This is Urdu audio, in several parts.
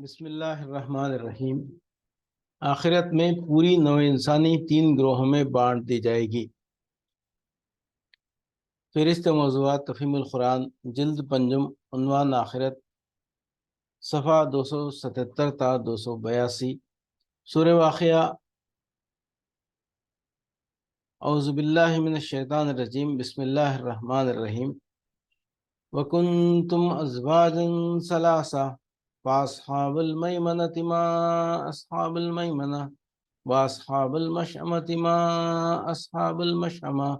بسم اللہ الرحمن الرحیم۔ آخرت میں پوری نوع انسانی 3 گروہوں میں بانٹ دی جائے گی۔ فہرست موضوعات تفہیم القرآن، جلد پنجم، عنوان آخرت، صفحہ 277 تا 282۔ سورہ واقعہ۔ اعوذ باللہ من الشیطان الرجیم، بسم اللہ الرحمن الرحیم۔ وَكُنْتُمْ أَزْوَاجًا ثَلَاثَةً فَأَصْحَابُ الْمَيْمَنَةِ مَا أَصْحَابُ الْمَيْمَنَةِ وَأَصْحَابُ الْمَشْأَمَةِ مَا أَصْحَابُ الْمَشْأَمَةِ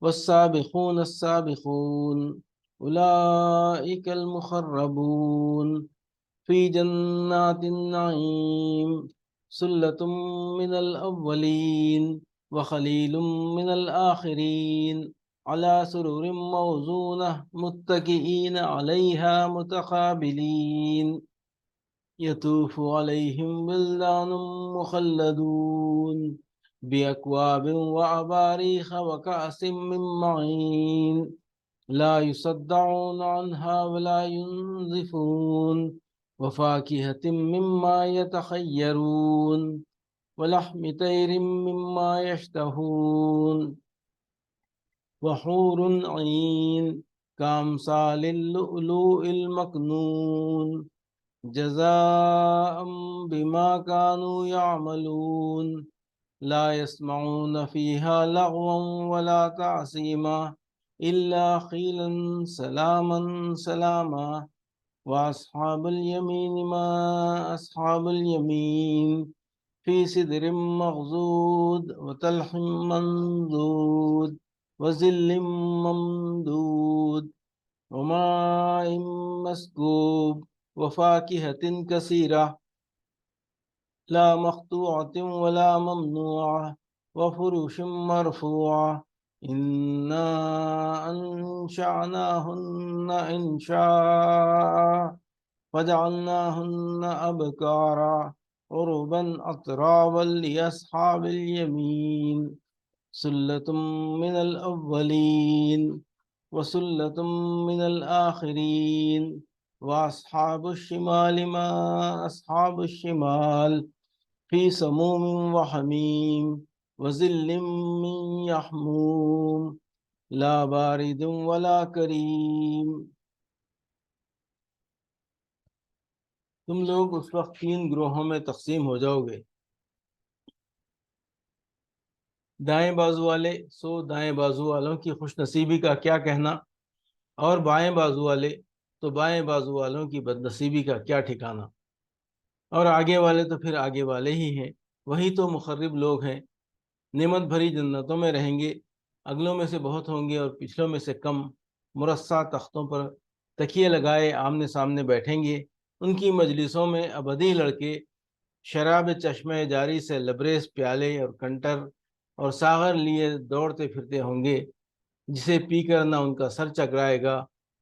وَالسَّابِقُونَ السَّابِقُونَ أُولَئِكَ الْمُقَرَّبُونَ فِي جَنَّاتِ النَّعِيمِ ثُلَّةٌ مِّنَ الْأَوَّلِينَ وَقَلِيلٌ مِّنَ الْآخِرِينَ عَلَى سُرُرٍ مَّوْضُونَةٍ مُتَّكِئِينَ عَلَيْهَا مُتَقَابِلِينَ يَطُوفُ عَلَيْهِمْ وِلْدَانٌ مُّخَلَّدُونَ بِأَكْوَابٍ وَأَبَارِيقَ وَكَأْسٍ مِّن مَّعِينٍ لَا يُصَدَّعُونَ عَنْهَا وَلَا يُنزِفُونَ وَفَاكِهَةٍ مِّمَّا يَتَخَيَّرُونَ وَلَحْمِ طَيْرٍ مِّمَّا يَشْتَهُونَ وحور عین کامثال اللؤلؤ المكنون جزاء بما كانوا يعملون لا يسمعون فيها لغوا ولا تعصيما إلا قيلا سلاما سلاما وأصحاب اليمين ما أصحاب اليمين في سدر مغضود وطلح منضود وظل ممدود وماء مسكوب وفاكهة كثيرة لا مقطوعة ولا ممنوعة وفرش مرفوعة إنا أنشأناهن إنشاء فجعلناهن أبكارا عربا أترابا لأصحاب اليمين سلة من الأولين وسلة من الآخرين وأصحاب الشمال ما أصحاب الشمال في سموم وحميم وظل من يحموم لا بارد ولا كريم۔ تم لوگ اس وقت 3 گروہوں میں تقسیم ہو جاؤ گے۔ دائیں بازو والے، سو دائیں بازو والوں کی خوش نصیبی کا کیا کہنا، اور بائیں بازو والے تو بائیں بازو والوں کی بد نصیبی کا کیا ٹھکانہ، اور آگے والے تو پھر آگے والے ہی ہیں، وہی تو مخرب لوگ ہیں۔ نعمت بھری جنتوں میں رہیں گے، اگلوں میں سے بہت ہوں گے اور پچھلوں میں سے کم، مرصع تختوں پر تکیے لگائے آمنے سامنے بیٹھیں گے۔ ان کی مجلسوں میں ابدی لڑکے شراب چشمہ جاری سے لبریز پیالے اور کنٹر اور ساغر لیے دوڑتے پھرتے ہوں گے، جسے پی کر نہ ان کا سر چکرائے گا،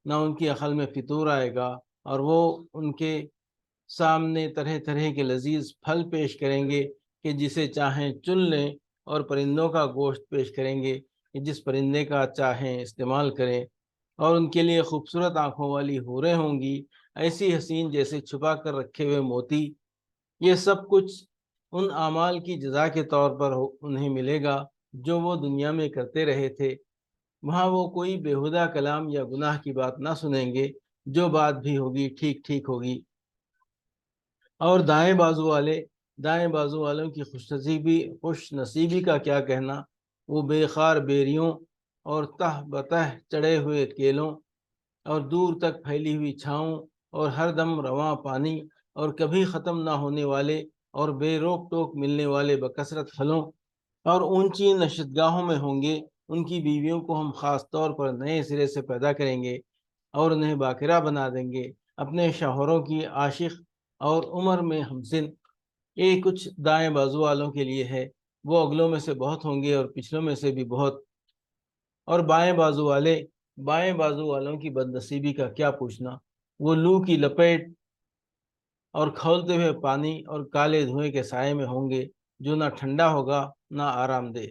نہ ان کی عقل میں فطور آئے گا، اور وہ ان کے سامنے طرح طرح کے لذیذ پھل پیش کریں گے کہ جسے چاہیں چن لیں، اور پرندوں کا گوشت پیش کریں گے کہ جس پرندے کا چاہیں استعمال کریں، اور ان کے لیے خوبصورت آنکھوں والی حوریں ہوں گی، ایسی حسین جیسے چھپا کر رکھے ہوئے موتی۔ یہ سب کچھ ان اعمال کی جزا کے طور پر انہیں ملے گا جو وہ دنیا میں کرتے رہے تھے۔ وہاں وہ کوئی بیہودہ کلام یا گناہ کی بات نہ سنیں گے، جو بات بھی ہوگی ٹھیک ٹھیک ہوگی۔ اور دائیں بازو والوں کی خوش نصیبی کا کیا کہنا، وہ بے خار بیریوں اور تہ بتہ چڑھے ہوئے کیلوں اور دور تک پھیلی ہوئی چھاؤں اور ہر دم رواں پانی اور کبھی ختم نہ ہونے والے اور بے روک ٹوک ملنے والے بکثرت پھلوں اور اونچی نشستگاہوں میں ہوں گے۔ ان کی بیویوں کو ہم خاص طور پر نئے سرے سے پیدا کریں گے اور انہیں باکرہ بنا دیں گے، اپنے شوہروں کی عاشق اور عمر میں ہمسن۔ یہ کچھ دائیں بازو والوں کے لیے ہے، وہ اگلوں میں سے بہت ہوں گے اور پچھلوں میں سے بھی بہت۔ اور بائیں بازو والوں کی بد نصیبی کا کیا پوچھنا، وہ لو کی لپیٹ اور کھولتے ہوئے پانی اور کالے دھوئیں کے سائے میں ہوں گے، جو نہ ٹھنڈا ہوگا نہ آرام دہ۔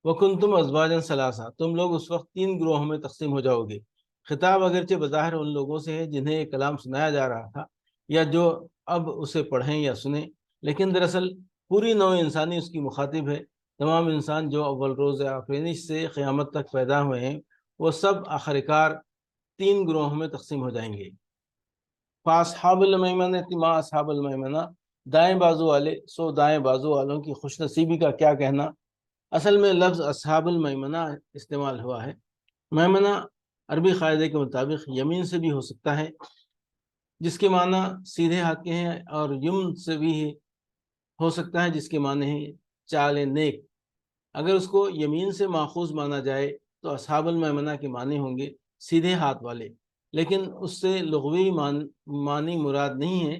وَكُنْتُمْ أَزْوَاجًا ثَلَاثَةً، تم لوگ اس وقت 3 گروہوں میں تقسیم ہو جاؤ گے۔ خطاب اگرچہ بظاہر ان لوگوں سے ہے جنہیں یہ کلام سنایا جا رہا تھا یا جو اب اسے پڑھیں یا سنیں، لیکن دراصل پوری نوع انسانی اس کی مخاطب ہے۔ تمام انسان جو اول روز آفرینش سے قیامت تک پیدا ہوئے ہیں وہ سب آخرکار 3 گروہوں میں تقسیم ہو جائیں گے۔ فاصحاب المیمنہ ما اصحاب المیمنہ، دائیں بازو والے سو دائیں بازو والوں کی خوش نصیبی کا کیا کہنا۔ اصل میں لفظ اصحاب المیمنہ استعمال ہوا ہے۔ میمنہ عربی قاعدے کے مطابق یمین سے بھی ہو سکتا ہے، جس کے معنی سیدھے ہاتھ کے ہیں، اور یمن سے بھی ہو سکتا ہے جس کے معنی ہے چال نیک۔ اگر اس کو یمین سے ماخوذ مانا جائے تو اصحاب المیمنہ کے معنی ہوں گے سیدھے ہاتھ والے، لیکن اس سے لغوی معنی مراد نہیں ہے،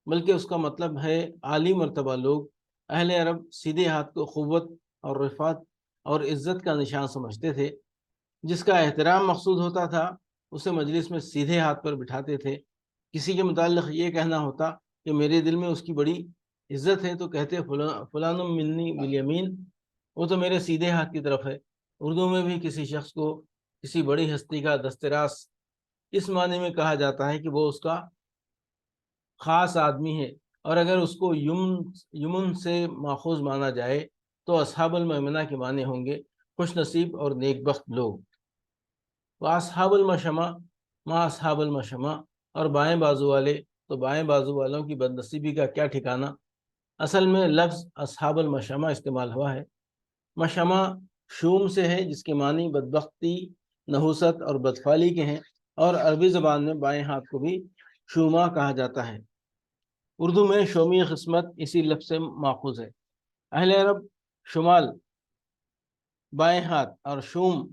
بلکہ اس کا مطلب ہے عالی مرتبہ لوگ۔ اہل عرب سیدھے ہاتھ کو قوت اور رفعت اور عزت کا نشان سمجھتے تھے۔ جس کا احترام مقصود ہوتا تھا اسے مجلس میں سیدھے ہاتھ پر بٹھاتے تھے۔ کسی کے متعلق یہ کہنا ہوتا کہ میرے دل میں اس کی بڑی عزت ہے تو کہتے فلان منی بالیمین، وہ تو میرے سیدھے ہاتھ کی طرف ہے۔ اردو میں بھی کسی شخص کو کسی بڑی ہستی کا دستراس اس معنی میں کہا جاتا ہے کہ وہ اس کا خاص آدمی ہے، اور اگر اس کو یمن سے ماخوذ مانا جائے تو اصحاب المیمنہ کے معنی ہوں گے خوش نصیب اور نیک بخت لوگ۔ واصحاب المشمہ ما اصحاب المشمہ، اور بائیں بازو والے تو بائیں بازو والوں کی بد نصیبی کا کیا ٹھکانہ۔ اصل میں لفظ اصحاب المشمہ استعمال ہوا ہے۔ مشمہ شوم سے ہے جس کے معنی بدبختی، نحوست اور بدفعلی کے ہیں، اور عربی زبان میں بائیں ہاتھ کو بھی شوما کہا جاتا ہے۔ اردو میں شومی قسمت اسی لفظ سے ماخوذ ہے۔ اہل عرب شمال بائیں ہاتھ اور شوم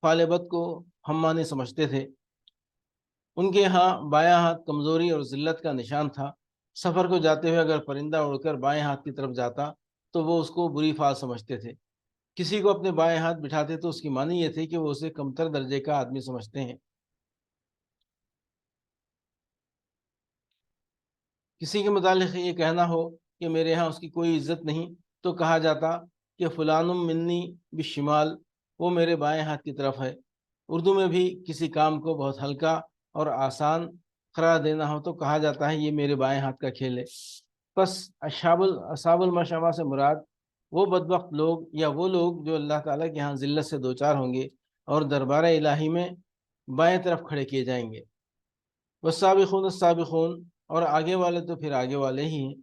فالبت کو ہم معنی سمجھتے تھے۔ ان کے ہاں بایاں ہاتھ کمزوری اور ذلت کا نشان تھا۔ سفر کو جاتے ہوئے اگر پرندہ اڑ کر بائیں ہاتھ کی طرف جاتا تو وہ اس کو بری فال سمجھتے تھے۔ کسی کو اپنے بائیں ہاتھ بٹھاتے تو اس کی معنی یہ تھی کہ وہ اسے کمتر درجے کا آدمی سمجھتے ہیں۔ کسی کے متعلق یہ کہنا ہو کہ میرے ہاں اس کی کوئی عزت نہیں تو کہا جاتا کہ فلان منی بالشمال، وہ میرے بائیں ہاتھ کی طرف ہے۔ اردو میں بھی کسی کام کو بہت ہلکا اور آسان قرار دینا ہو تو کہا جاتا ہے یہ میرے بائیں ہاتھ کا کھیل ہے۔ پس اصحاب المشأمہ سے مراد وہ بدبخت لوگ یا وہ لوگ جو اللہ تعالیٰ کے ہاں ذلت سے دوچار ہوں گے اور دربار الہی میں بائیں طرف کھڑے کیے جائیں گے۔ والسابقون السابقون، اور آگے والے تو پھر آگے والے ہی ہیں۔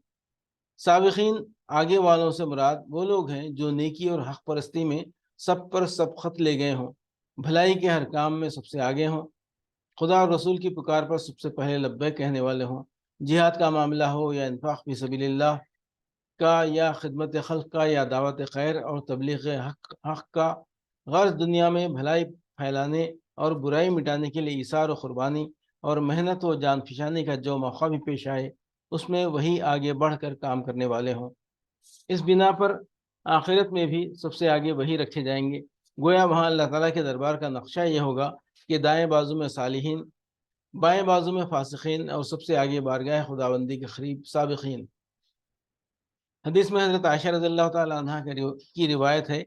سابقین آگے والوں سے مراد وہ لوگ ہیں جو نیکی اور حق پرستی میں سب پر سبقت لے گئے ہوں، بھلائی کے ہر کام میں سب سے آگے ہوں، خدا اور رسول کی پکار پر سب سے پہلے لبیک کہنے والے ہوں، جہاد کا معاملہ ہو یا انفاق فی سبیل اللہ کا یا خدمت خلق کا یا دعوت خیر اور تبلیغ حق کا، غرض دنیا میں بھلائی پھیلانے اور برائی مٹانے کے لیے ایثار و قربانی اور محنت و جان فشانی کا جو موقع بھی پیش آئے اس میں وہی آگے بڑھ کر کام کرنے والے ہوں۔ اس بنا پر آخرت میں بھی سب سے آگے وہی رکھے جائیں گے۔ گویا وہاں اللہ تعالیٰ کے دربار کا نقشہ یہ ہوگا کہ دائیں بازو میں صالحین، بائیں بازو میں فاسقین، اور سب سے آگے بارگاہ خداوندی کے قریب سابقین۔ حدیث میں حضرت عائشہ رضی اللہ تعالی عنہ کی روایت ہے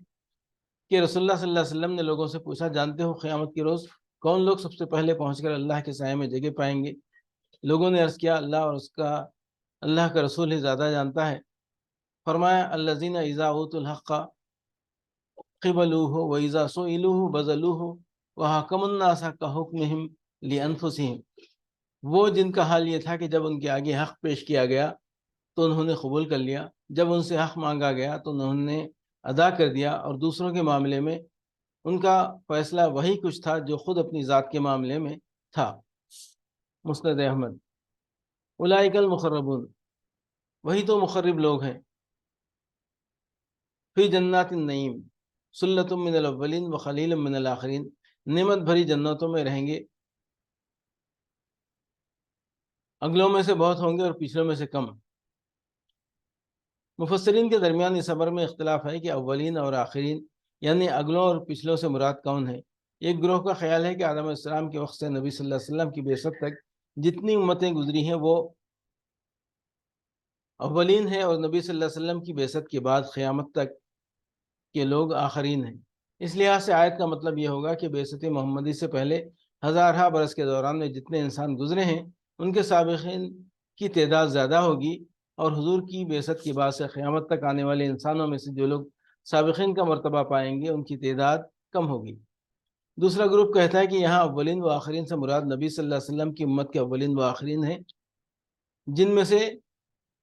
کہ رسول اللہ صلی اللہ علیہ وسلم نے لوگوں سے پوچھا جانتے ہو قیامت کے روز کون لوگ سب سے پہلے پہنچ کر اللہ کے سائے میں جگہ پائیں گے؟ لوگوں نے عرض کیا اللہ اور اللہ کا رسول ہی زیادہ جانتا ہے۔ فرمایا الذین اذا اوتوا الحق قبلوہ واذا سئلوہ بذلوہ وحکم الناس کحکمہم لانفسہم، وہ جن کا حال یہ تھا کہ جب ان کے آگے حق پیش کیا گیا تو انہوں نے قبول کر لیا، جب ان سے حق مانگا گیا تو انہوں نے ادا کر دیا، اور دوسروں کے معاملے میں ان کا فیصلہ وہی کچھ تھا جو خود اپنی ذات کے معاملے میں تھا۔ مسند احمد۔ اولئک المقربون، وہی تو مقرب لوگ ہیں۔ فی جنات النعیم ثلۃ من الاولین وقلیل من الاخرین، نعمت بھری جنتوں میں رہیں گے، اگلوں میں سے بہت ہوں گے اور پچھلوں میں سے کم۔ مفسرین کے درمیان اس خبر میں اختلاف ہے کہ اولین اور آخرین یعنی اگلوں اور پچھلوں سے مراد کون ہے۔ ایک گروہ کا خیال ہے کہ آدم علیہ السلام کے وقت سے نبی صلی اللہ علیہ وسلم کی بعثت تک جتنی امتیں گزری ہیں وہ اولین ہیں، اور نبی صلی اللہ علیہ وسلم کی بعثت کے بعد قیامت تک کے لوگ آخرین ہیں۔ اس لحاظ سے آیت کا مطلب یہ ہوگا کہ بعثت محمدی سے پہلے ہزارہ برس کے دوران میں جتنے انسان گزرے ہیں ان کے سابقین کی تعداد زیادہ ہوگی، اور حضور کی بعثت کے بعد سے قیامت تک آنے والے انسانوں میں سے جو لوگ سابقین کا مرتبہ پائیں گے ان کی تعداد کم ہوگی۔ دوسرا گروپ کہتا ہے کہ یہاں اولین و آخرین سے مراد نبی صلی اللہ علیہ وسلم کی امت کے اولین و آخرین ہیں، جن میں سے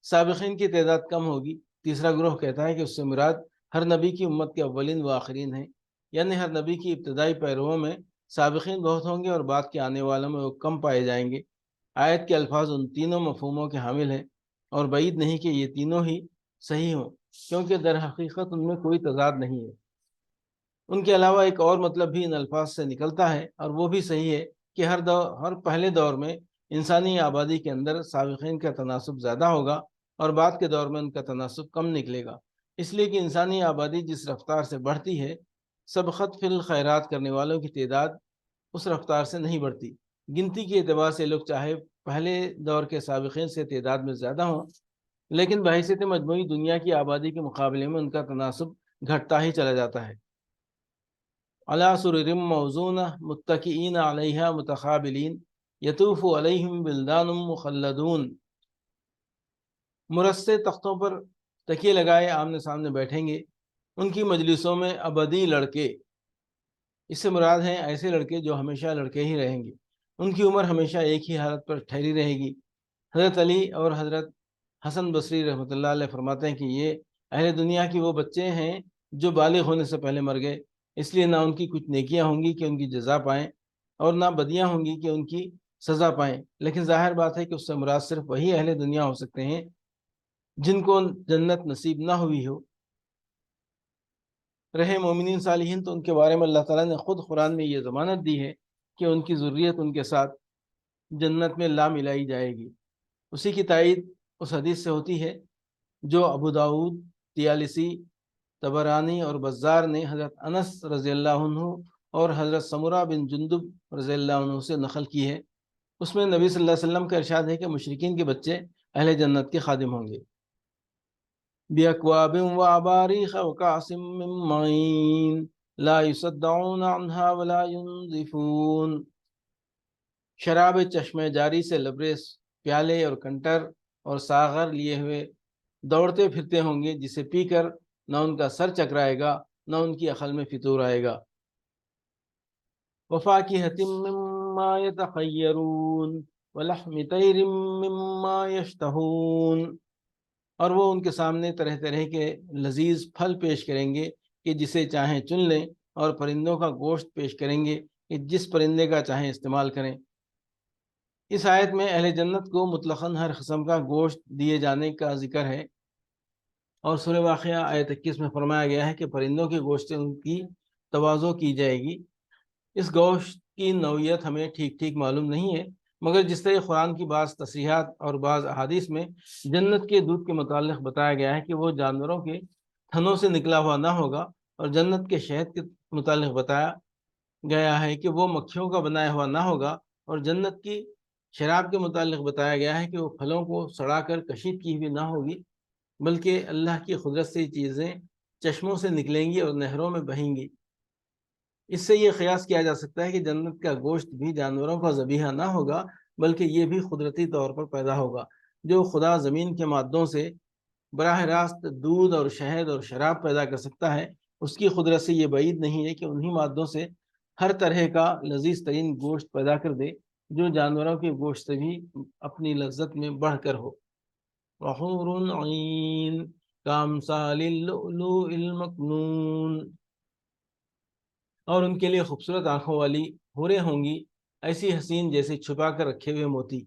سابقین کی تعداد کم ہوگی۔ تیسرا گروہ کہتا ہے کہ اس سے مراد ہر نبی کی امت کے اولین و آخرین ہیں، یعنی ہر نبی کی ابتدائی پیرووں میں سابقین بہت ہوں گے اور بعد کے آنے والوں میں وہ کم پائے جائیں گے۔ آیت کے الفاظ ان تینوں مفہوموں کے حامل ہیں، اور بعید نہیں کہ یہ تینوں ہی صحیح ہوں، کیونکہ در حقیقت ان میں کوئی تضاد نہیں ہے۔ ان کے علاوہ ایک اور مطلب بھی ان الفاظ سے نکلتا ہے، اور وہ بھی صحیح ہے کہ ہر پہلے دور میں انسانی آبادی کے اندر سابقین کا تناسب زیادہ ہوگا اور بعد کے دور میں ان کا تناسب کم نکلے گا، اس لیے کہ انسانی آبادی جس رفتار سے بڑھتی ہے، سبقت فی الخیرات کرنے والوں کی تعداد اس رفتار سے نہیں بڑھتی۔ گنتی کے اعتبار سے لوگ چاہے پہلے دور کے سابقین سے تعداد میں زیادہ ہوں، لیکن بحیثیت مجموعی دنیا کی آبادی کے مقابلے میں ان کا تناسب گھٹتا ہی چلا جاتا ہے۔ علی سرر موضونہ متکئین علیہا متقابلین یطوف علیہم بلدان مخلدون، مرصع تختوں پر تکیے لگائے آمنے سامنے بیٹھیں گے، ان کی مجلسوں میں ابدی لڑکے، اس سے مراد ہیں ایسے لڑکے جو ہمیشہ لڑکے ہی رہیں گے، ان کی عمر ہمیشہ ایک ہی حالت پر ٹھہری رہے گی۔ حضرت علی اور حضرت حسن بصری رحمۃ اللہ علیہ فرماتے ہیں کہ یہ اہل دنیا کی وہ بچے ہیں جو بالغ ہونے سے پہلے مر گئے، اس لیے نہ ان کی کچھ نیکیاں ہوں گی کہ ان کی جزا پائیں، اور نہ بدیاں ہوں گی کہ ان کی سزا پائیں، لیکن ظاہر بات ہے کہ اس سے مراد صرف وہی اہل دنیا ہو سکتے ہیں جن کو جنت نصیب نہ ہوئی ہو۔ رہے مومنین صالحین تو ان کے بارے میں اللہ تعالیٰ نے خود قرآن میں یہ ضمانت دی ہے کہ ان کی ذریت ان کے ساتھ جنت میں لا ملائی جائے گی۔ اسی کی تائید اس حدیث سے ہوتی ہے جو ابو داؤد، طیالسی، طبرانی اور بزار نے حضرت انس رضی اللہ عنہ اور حضرت سمرہ بن جندب رضی اللہ عنہ سے نقل کی ہے۔ اس میں نبی صلی اللہ علیہ وسلم کا ارشاد ہے کہ مشرکین کے بچے اہل جنت کے خادم ہوں گے۔ بِأَكْوَابٍ وَأَبَارِيخَ وَكَأْسٍ مِّن مَّعِينٍ لَا يُصَدَّعُونَ عَنْهَا وَلَا يُنزِفُونَ، شراب چشمے جاری سے لبریز پیالے اور کنٹر اور ساغر لیے ہوئے دوڑتے پھرتے ہوں گے، جسے پی کر نہ ان کا سر چکرائے گا نہ ان کی عقل میں فطور آئے گا۔ وَفَاكِهَةٍ مِّمَّا يَتَخَيَّرُونَ وَلَحْمِ طَيْرٍ مِّمَّا يَشْتَهُونَ، اور وہ ان کے سامنے طرح طرح کے لذیذ پھل پیش کریں گے کہ جسے چاہیں چن لیں، اور پرندوں کا گوشت پیش کریں گے کہ جس پرندے کا چاہیں استعمال کریں۔ اس آیت میں اہل جنت کو مطلقاً ہر قسم کا گوشت دیے جانے کا ذکر ہے، اور سورہ واقعہ آیت 21 میں فرمایا گیا ہے کہ پرندوں کے گوشت سے ان کی تواضع کی جائے گی۔ اس گوشت کی نوعیت ہمیں ٹھیک ٹھیک معلوم نہیں ہے، مگر جس طرح قرآن کی بعض تصریحات اور بعض احادیث میں جنت کے دودھ کے متعلق بتایا گیا ہے کہ وہ جانوروں کے تھنوں سے نکلا ہوا نہ ہوگا، اور جنت کے شہد کے متعلق بتایا گیا ہے کہ وہ مکھیوں کا بنایا ہوا نہ ہوگا، اور جنت کی شراب کے متعلق بتایا گیا ہے کہ وہ پھلوں کو سڑا کر کشید کی ہوئی نہ ہوگی، بلکہ اللہ کی قدرت سے چیزیں چشموں سے نکلیں گی اور نہروں میں بہیں گی۔ اس سے یہ قیاس کیا جا سکتا ہے کہ جنت کا گوشت بھی جانوروں کا ذبیحہ نہ ہوگا، بلکہ یہ بھی قدرتی طور پر پیدا ہوگا۔ جو خدا زمین کے مادوں سے براہ راست دودھ اور شہد اور شراب پیدا کر سکتا ہے، اس کی قدرت سے یہ بعید نہیں ہے کہ انہی مادوں سے ہر طرح کا لذیذ ترین گوشت پیدا کر دے جو جانوروں کے گوشت سے بھی اپنی لذت میں بڑھ کر ہو۔ وحور عین کامثال اللؤلؤ المکنون، اور ان کے لیے خوبصورت آنکھوں والی حوریں ہوں گی، ایسی حسین جیسے چھپا کر رکھے ہوئے موتی۔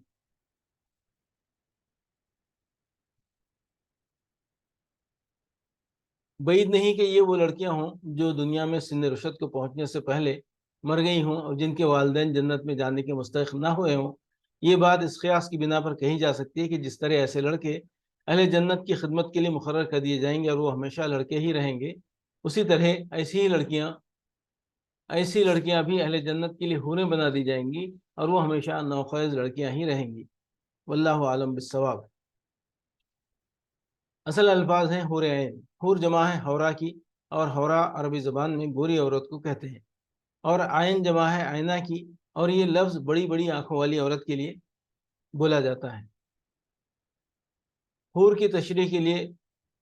بعید نہیں کہ یہ وہ لڑکیاں ہوں جو دنیا میں سن رشد کو پہنچنے سے پہلے مر گئی ہوں اور جن کے والدین جنت میں جانے کے مستحق نہ ہوئے ہوں۔ یہ بات اس قیاس کی بنا پر کہی جا سکتی ہے کہ جس طرح ایسے لڑکے اہل جنت کی خدمت کے لیے مقرر کر دیے جائیں گے اور وہ ہمیشہ لڑکے ہی رہیں گے، اسی طرح ایسی لڑکیاں بھی اہل جنت کے لیے حوریں بنا دی جائیں گی، اور وہ ہمیشہ نوخیز لڑکیاں ہی رہیں گی۔ واللہ عالم بالصواب۔ اصل الفاظ ہیں حور عین۔ حور جمع ہے حورا کی، اور حورا عربی زبان میں گوری عورت کو کہتے ہیں، اور عین جمع ہے آئینہ کی، اور یہ لفظ بڑی بڑی آنکھوں والی عورت کے لیے بولا جاتا ہے۔ حور کی تشریح کے لیے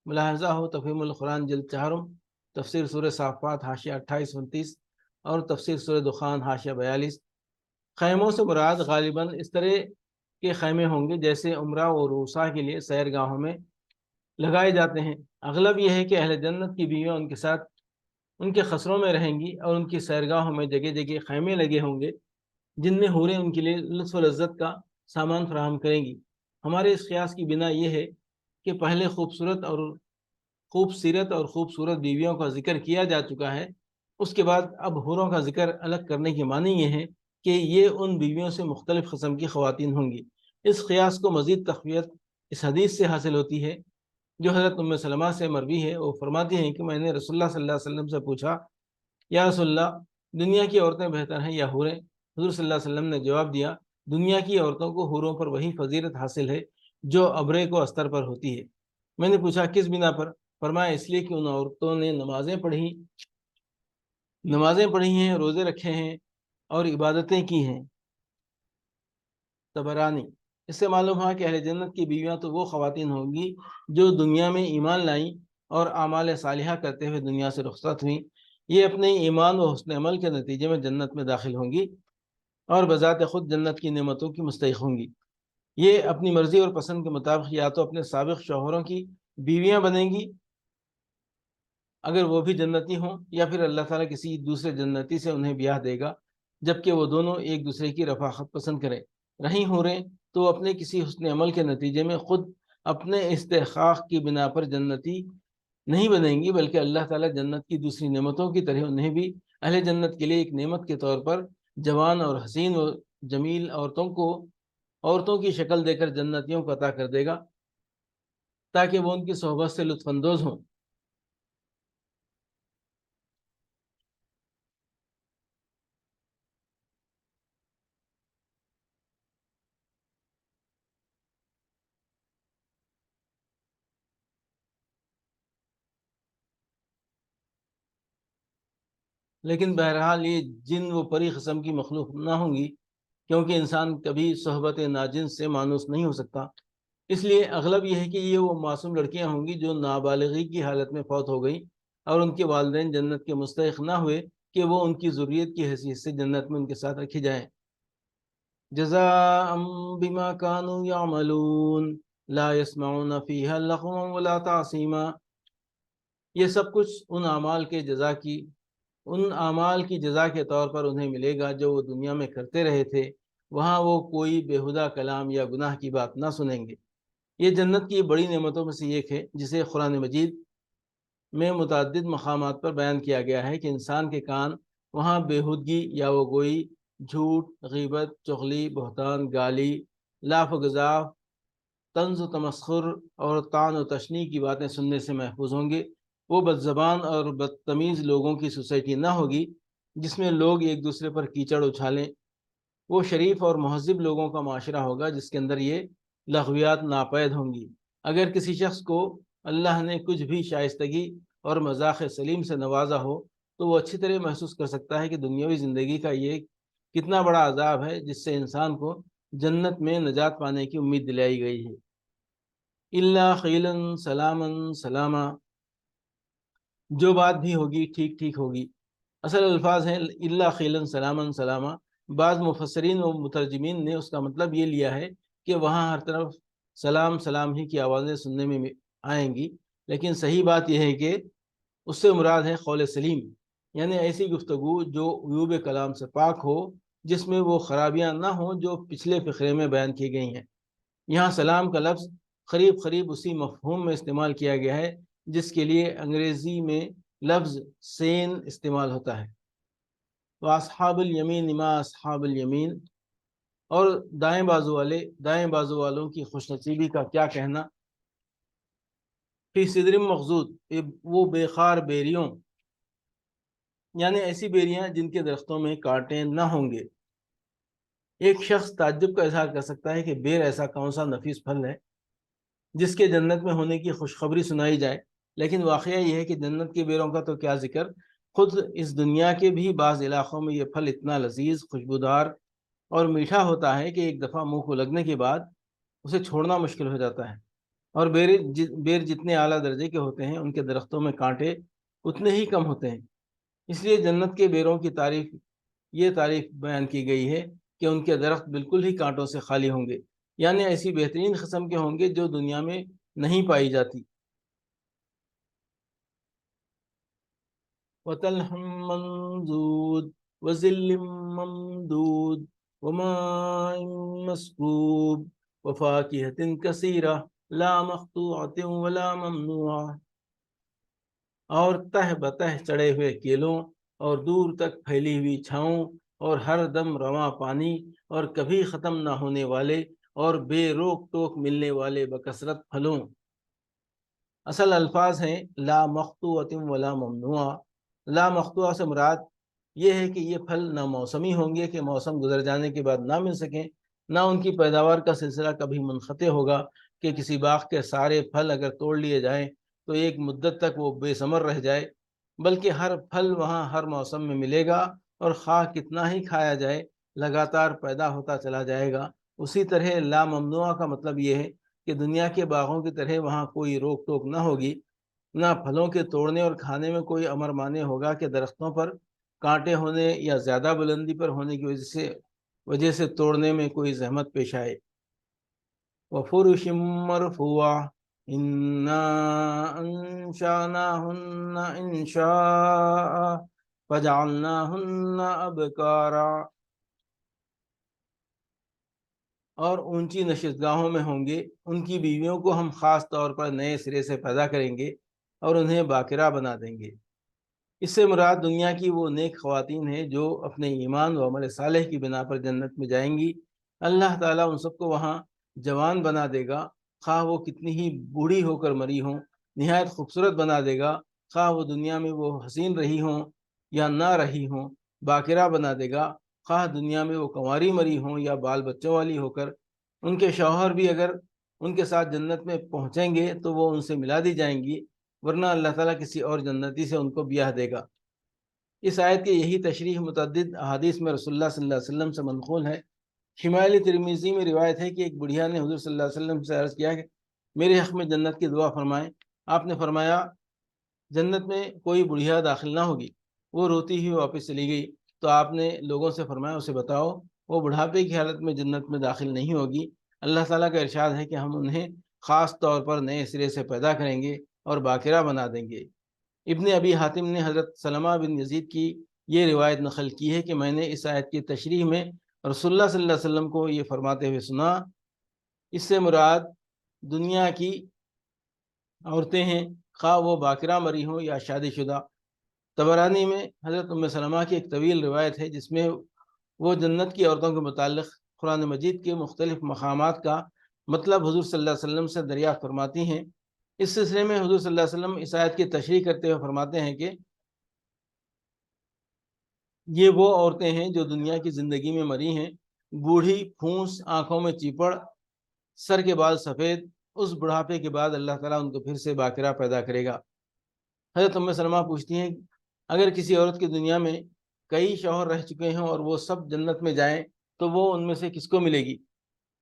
ملاحظہ ہو تفہیم القرآن جلد 4، تفسیر سورہ صافات حاشیہ 28-29 اور تفسیر سورہ دخان حاشیہ 42۔ خیموں سے مراد غالباً اس طرح کے خیمے ہوں گے جیسے عمرہ اور عرصہ کے لیے سیر گاہوں میں لگائے جاتے ہیں۔ اغلب یہ ہے کہ اہل جنت کی بیویاں ان کے ساتھ ان کے خسروں میں رہیں گی اور ان کی سیرگاہوں میں جگہ جگہ خیمے لگے ہوں گے جن میں حوریں ان کے لیے لطف و لذت کا سامان فراہم کریں گی۔ ہمارے اس قیاس کی بنا یہ ہے کہ پہلے خوبصورت اور خوبصورت بیویوں کا ذکر کیا جا چکا ہے، اس کے بعد اب حوروں کا ذکر الگ کرنے کی معنی یہ ہے کہ یہ ان بیویوں سے مختلف قسم کی خواتین ہوں گی۔ اس قیاس کو مزید تقویت اس حدیث سے حاصل ہوتی ہے جو حضرت ام سلمہ سے مروی ہے۔ وہ فرماتی ہیں کہ میں نے رسول اللہ صلی اللہ علیہ وسلم سے پوچھا، یا رسول اللہ، دنیا کی عورتیں بہتر ہیں یا حوریں؟ حضور صلی اللہ علیہ وسلم نے جواب دیا، دنیا کی عورتوں کو حوروں پر وہی فضیلت حاصل ہے جو ابرے کو استر پر ہوتی ہے۔ میں نے پوچھا کس بنا پر؟ فرمایا اس لیے کہ ان عورتوں نے نمازیں پڑھی ہیں، روزے رکھے ہیں اور عبادتیں کی ہیں۔ طبرانی۔ اس سے معلوم ہوا کہ اہل جنت کی بیویاں تو وہ خواتین ہوں گی جو دنیا میں ایمان لائیں اور اعمال صالحہ کرتے ہوئے دنیا سے رخصت ہوئیں۔ یہ اپنے ایمان و حسن عمل کے نتیجے میں جنت میں داخل ہوں گی اور بذات خود جنت کی نعمتوں کی مستحق ہوں گی۔ یہ اپنی مرضی اور پسند کے مطابق یا تو اپنے سابق شوہروں کی بیویاں بنیں گی اگر وہ بھی جنتی ہوں، یا پھر اللہ تعالیٰ کسی دوسرے جنتی سے انہیں بیاہ دے گا جبکہ وہ دونوں ایک دوسرے کی رفاقت پسند کریں۔ رہیں حوریں تو اپنے کسی حسن عمل کے نتیجے میں خود اپنے استحقاق کی بنا پر جنتی نہیں بنیں گی، بلکہ اللہ تعالیٰ جنت کی دوسری نعمتوں کی طرح انہیں بھی اہل جنت کے لیے ایک نعمت کے طور پر جوان اور حسین و جمیل عورتوں کی شکل دے کر جنتیوں کو عطا کر دے گا تاکہ وہ ان کی صحبت سے لطف اندوز ہوں۔ لیکن بہرحال یہ جن و پری قسم کی مخلوق نہ ہوں گی، کیونکہ انسان کبھی صحبت ناجنس سے مانوس نہیں ہو سکتا۔ اس لیے اغلب یہ ہے کہ یہ وہ معصوم لڑکیاں ہوں گی جو نابالغی کی حالت میں فوت ہو گئیں اور ان کے والدین جنت کے مستحق نہ ہوئے کہ وہ ان کی ذریت کی حیثیت سے جنت میں ان کے ساتھ رکھی جائیں۔ جزاء بما كانوا يعملون لا يسمعون فيها لغوا ولا تعصیما۔ یہ سب کچھ ان اعمال کی جزا کے طور پر انہیں ملے گا جو وہ دنیا میں کرتے رہے تھے، وہاں وہ کوئی بےہودہ کلام یا گناہ کی بات نہ سنیں گے۔ یہ جنت کی بڑی نعمتوں میں سے ایک ہے جسے قرآن مجید میں متعدد مقامات پر بیان کیا گیا ہے کہ انسان کے کان وہاں بےہودگی یا وہ گوئی، جھوٹ، غیبت، چغلی، بہتان، گالی، لاف و گزاف، طنز و تمسخر اور طعن و تشنیع کی باتیں سننے سے محفوظ ہوں گے۔ وہ بد زبان اور بدتمیز لوگوں کی سوسائٹی نہ ہوگی جس میں لوگ ایک دوسرے پر کیچڑ اچھالیں۔ وہ شریف اور مہذب لوگوں کا معاشرہ ہوگا جس کے اندر یہ لغویات ناپید ہوں گی۔ اگر کسی شخص کو اللہ نے کچھ بھی شائستگی اور مذاق سلیم سے نوازا ہو تو وہ اچھی طرح محسوس کر سکتا ہے کہ دنیاوی زندگی کا یہ کتنا بڑا عذاب ہے جس سے انسان کو جنت میں نجات پانے کی امید دلائی گئی ہے۔ الا قیلا سلاما سلاما، جو بات بھی ہوگی ٹھیک ٹھیک ہوگی۔ اصل الفاظ ہیں الا قیلا سلاما سلاما۔ بعض مفسرین و مترجمین نے اس کا مطلب یہ لیا ہے کہ وہاں ہر طرف سلام سلام ہی کی آوازیں سننے میں آئیں گی، لیکن صحیح بات یہ ہے کہ اس سے مراد ہے قول سلیم، یعنی ایسی گفتگو جو عیوب کلام سے پاک ہو، جس میں وہ خرابیاں نہ ہوں جو پچھلے فقرے میں بیان کی گئی ہیں۔ یہاں سلام کا لفظ قریب اسی مفہوم میں استعمال کیا گیا ہے جس کے لیے انگریزی میں لفظ سین استعمال ہوتا ہے۔ وَأَصْحَابُ الْيَمِينِ مَا أَصْحَابُ الْيَمِينِ، اور دائیں بازو والوں کی خوش نصیبی کا کیا کہنا۔ فی صدر مخضود، وہ بے خار بیریوں، یعنی ایسی بیریاں جن کے درختوں میں کانٹے نہ ہوں گے۔ ایک شخص تعجب کا اظہار کر سکتا ہے کہ بیر ایسا کون سا نفیس پھل ہے جس کے جنت میں ہونے کی خوشخبری سنائی جائے، لیکن واقعہ یہ ہے کہ جنت کے بیروں کا تو کیا ذکر، خود اس دنیا کے بھی بعض علاقوں میں یہ پھل اتنا لذیذ، خوشبودار اور میٹھا ہوتا ہے کہ ایک دفعہ منہ کو لگنے کے بعد اسے چھوڑنا مشکل ہو جاتا ہے۔ اور بیر جتنے اعلیٰ درجے کے ہوتے ہیں ان کے درختوں میں کانٹے اتنے ہی کم ہوتے ہیں۔ اس لیے جنت کے بیروں کی یہ تعریف بیان کی گئی ہے کہ ان کے درخت بالکل ہی کانٹوں سے خالی ہوں گے، یعنی ایسی بہترین قسم کے ہوں گے جو دنیا میں نہیں پائی جاتی۔ وَطَلْحٍ مَّنضُودٍ وَظِلٍّ مَّمْدُودٍ وَمَاءٍ مَّسْكُوبٍ وَفَاكِهَةٍ كَثِيرَةٍ لا مقطوعة ولا ممنوعة، اور تہ بتہ چڑھے ہوئے کیلوں اور دور تک پھیلی ہوئی چھاؤں اور ہر دم رواں پانی اور کبھی ختم نہ ہونے والے اور بے روک ٹوک ملنے والے بکثرت پھلوں۔ اصل الفاظ ہیں لا مقطوعۃ ولا ممنوع۔ لا مقطوع سے مراد یہ ہے کہ یہ پھل نہ موسمی ہوں گے کہ موسم گزر جانے کے بعد نہ مل سکیں، نہ ان کی پیداوار کا سلسلہ کبھی منقطع ہوگا کہ کسی باغ کے سارے پھل اگر توڑ لیے جائیں تو ایک مدت تک وہ بے ثمر رہ جائے، بلکہ ہر پھل وہاں ہر موسم میں ملے گا اور خواہ کتنا ہی کھایا جائے لگاتار پیدا ہوتا چلا جائے گا۔ اسی طرح لا ممنوع کا مطلب یہ ہے کہ دنیا کے باغوں کی طرح وہاں کوئی روک ٹوک نہ ہوگی، نہ پھلوں کے توڑنے اور کھانے میں کوئی امر مانے ہوگا کہ درختوں پر کانٹے ہونے یا زیادہ بلندی پر ہونے کی وجہ سے توڑنے میں کوئی زحمت پیش آئے۔ وَفُرُشٍ مَّرْفُوعَةٍ إِنَّا أَنشَأْنَاهُنَّ إِنشَاءً فَجَعَلْنَاهُنَّ أَبْكَارًا، اور اونچی نشستگاہوں میں ہوں گے، ان کی بیویوں کو ہم خاص طور پر نئے سرے سے پیدا کریں گے اور انہیں باکرہ بنا دیں گے۔ اس سے مراد دنیا کی وہ نیک خواتین ہیں جو اپنے ایمان و عمل صالح کی بنا پر جنت میں جائیں گی۔ اللہ تعالیٰ ان سب کو وہاں جوان بنا دے گا، خواہ وہ کتنی ہی بوڑھی ہو کر مری ہوں، نہایت خوبصورت بنا دے گا، خواہ وہ دنیا میں وہ حسین رہی ہوں یا نہ رہی ہوں، باکرہ بنا دے گا، خواہ دنیا میں وہ کنواری مری ہوں یا بال بچوں والی ہو کر۔ ان کے شوہر بھی اگر ان کے ساتھ جنت میں پہنچیں گے تو وہ ان سے ملا دی جائیں گی، ورنہ اللہ تعالیٰ کسی اور جنتی سے ان کو بیاہ دے گا۔ اس آیت کی یہی تشریح متعدد احادیث میں رسول اللہ صلی اللہ علیہ وسلم سے منقول ہے۔ شمالی ترمذی میں روایت ہے کہ ایک بڑھیا نے حضور صلی اللہ علیہ وسلم سے عرض کیا کہ میرے حق میں جنت کی دعا فرمائیں۔ آپ نے فرمایا جنت میں کوئی بڑھیا داخل نہ ہوگی۔ وہ روتی ہوئی واپس چلی گئی تو آپ نے لوگوں سے فرمایا اسے بتاؤ وہ بڑھاپے کی حالت میں جنت میں داخل نہیں ہوگی۔ اللہ تعالیٰ کا ارشاد ہے کہ ہم انہیں خاص طور پر نئے سرے سے پیدا کریں گے اور باکرہ بنا دیں گے۔ ابن ابی حاتم نے حضرت سلمہ بن یزید کی یہ روایت نقل کی ہے کہ میں نے اس آیت کی تشریح میں رسول اللہ صلی اللہ علیہ وسلم کو یہ فرماتے ہوئے سنا، اس سے مراد دنیا کی عورتیں ہیں، خواہ وہ باکرہ مری ہوں یا شادی شدہ۔ طبرانی میں حضرت ام سلمہ کی ایک طویل روایت ہے جس میں وہ جنت کی عورتوں کے متعلق قرآن مجید کے مختلف مقامات کا مطلب حضور صلی اللہ علیہ وسلم سے دریافت فرماتی ہیں۔ اس سلسلے میں حضور صلی اللہ علیہ وسلم اس آیت کی تشریح کرتے ہوئے فرماتے ہیں کہ یہ وہ عورتیں ہیں جو دنیا کی زندگی میں مری ہیں، بوڑھی، پھونس، آنکھوں میں چیپڑ، سر کے بال سفید۔ اس بڑھاپے کے بعد اللہ تعالیٰ ان کو پھر سے باکرہ پیدا کرے گا۔ حضرت ام سلمہ پوچھتی ہیں اگر کسی عورت کی دنیا میں کئی شوہر رہ چکے ہیں اور وہ سب جنت میں جائیں تو وہ ان میں سے کس کو ملے گی؟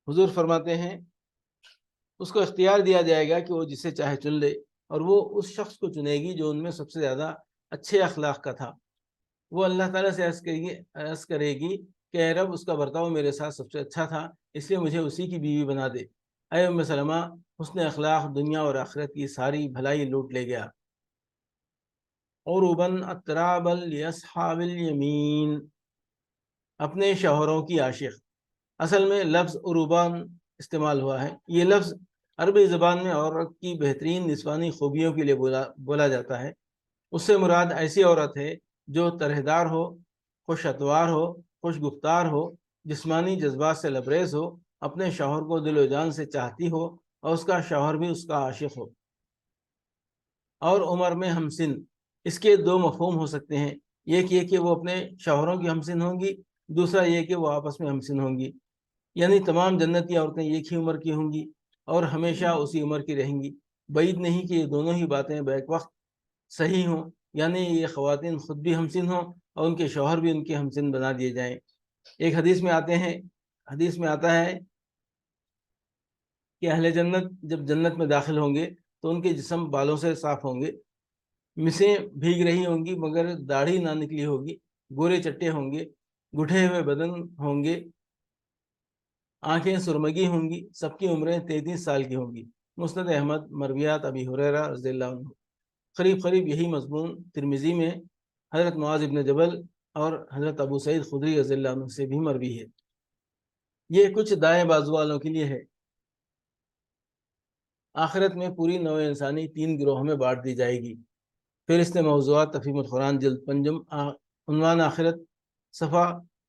حضور فرماتے ہیں اس کو اختیار دیا جائے گا کہ وہ جسے چاہے چن لے، اور وہ اس شخص کو چنے گی جو ان میں سب سے زیادہ اچھے اخلاق کا تھا۔ وہ اللہ تعالیٰ سے عرض کرے گی کہ اے رب اس کا برتاؤ میرے ساتھ سب سے اچھا تھا، اس لیے مجھے اسی کی بیوی بنا دے۔ اے ام سلمہ، حسن اخلاق دنیا اور آخرت کی ساری بھلائی لوٹ لے گیا۔ عرباً اتراباً لاصحاب الیمین، اپنے شوہروں کی عاشق۔ اصل میں لفظ عروبان استعمال ہوا ہے۔ یہ لفظ عربی زبان میں عورت کی بہترین نسوانی خوبیوں کے لیے بولا جاتا ہے۔ اس سے مراد ایسی عورت ہے جو طرحدار ہو، خوش اتوار ہو، خوش گفتار ہو، جسمانی جذبات سے لبریز ہو، اپنے شوہر کو دل و جان سے چاہتی ہو اور اس کا شوہر بھی اس کا عاشق ہو، اور عمر میں ہمسن۔ اس کے دو مفہوم ہو سکتے ہیں، ایک یہ کہ وہ اپنے شوہروں کی ہمسن ہوں گی، دوسرا یہ کہ وہ آپس میں ہمسن ہوں گی، یعنی تمام جنتی عورتیں ایک ہی عمر کی ہوں گی اور ہمیشہ اسی عمر کی رہیں گی۔ بعید نہیں کہ یہ دونوں ہی باتیں بیک وقت صحیح ہوں، یعنی یہ خواتین خود بھی ہمسن ہوں اور ان کے شوہر بھی ان کے ہمسن بنا دیے جائیں۔ ایک حدیث میں آتا ہے کہ اہل جنت جب جنت میں داخل ہوں گے تو ان کے جسم بالوں سے صاف ہوں گے، مسیں بھیگ رہی ہوں گی مگر داڑھی نہ نکلی ہوگی، گورے چٹے ہوں گے، گٹھے ہوئے بدن ہوں گے، آنکھیں سرمگی ہوں گی، سب کی عمریں 33 سال کی ہوں گی۔ مسند احمد، مرویات ابی ہریرہ رضی اللہ عنہ۔ قریب یہی مضمون ترمذی میں حضرت معاذ ابن جبل اور حضرت ابو سعید خدری رضی اللہ عنہ سے بھی مروی ہے۔ یہ کچھ دائیں بازو والوں کے لیے ہے۔ آخرت میں پوری نوع انسانی 3 گروہوں میں بانٹ دی جائے گی۔ پھر اس نے موضوعات تفہیم القرآن جلد 5 عنوان آخرت، صفحہ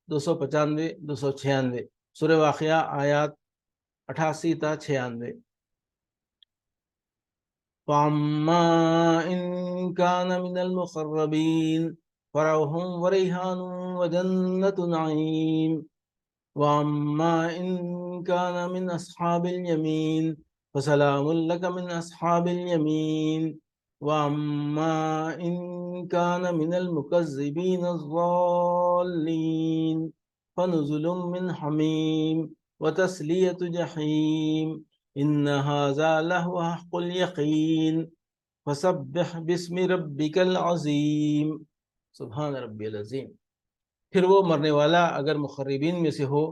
295 296، سورہ واقعہ آیات 88 تا 96۔ فَأَمَّا إِن كَانَ مِنَ الْمُقَرَّبِينَ فَرَوْحٌ وَرَيْحَانٌ وَجَنَّةُ نَعِيمٍ وَأَمَّا إِن كَانَ مِنْ أَصْحَابِ الْيَمِينِ فَسَلَامٌ لَكَ مِنْ أَصْحَابِ الْيَمِينِ وَأَمَّا إِن كَانَ مِنَ الْمُكَذِّبِينَ الضَّالِّينَ فَنُزُلٌ مِّنْ حَمِيمٍ وَتَصْلِيَةُ جَحِيمٍ إِنَّ هَذَا لَهُوَ حَقُّ الْيَقِينِ فَسَبِّحْ بِاسْمِ رَبِّكَ الْعَظِيمِ۔ سبحان ربی العظیم۔ پھر وہ مرنے والا اگر مقربین میں سے ہو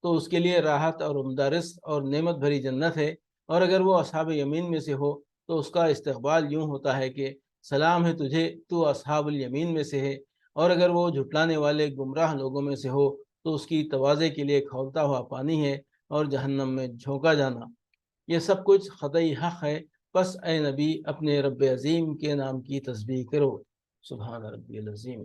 تو اس کے لیے راحت اور عمدہ رزق اور نعمت بھری جنت ہے، اور اگر وہ اصحاب یمین میں سے ہو تو اس کا استقبال یوں ہوتا ہے کہ سلام ہے تجھے، تو اصحاب الیمین میں سے ہے، اور اگر وہ جھٹلانے والے گمراہ لوگوں میں سے ہو تو اس کی تواضع کے لیے کھولتا ہوا پانی ہے اور جہنم میں جھونکا جانا۔ یہ سب کچھ قطعی حق ہے، پس اے نبی اپنے رب عظیم کے نام کی تسبیح کرو۔ سبحان ربی العظیم۔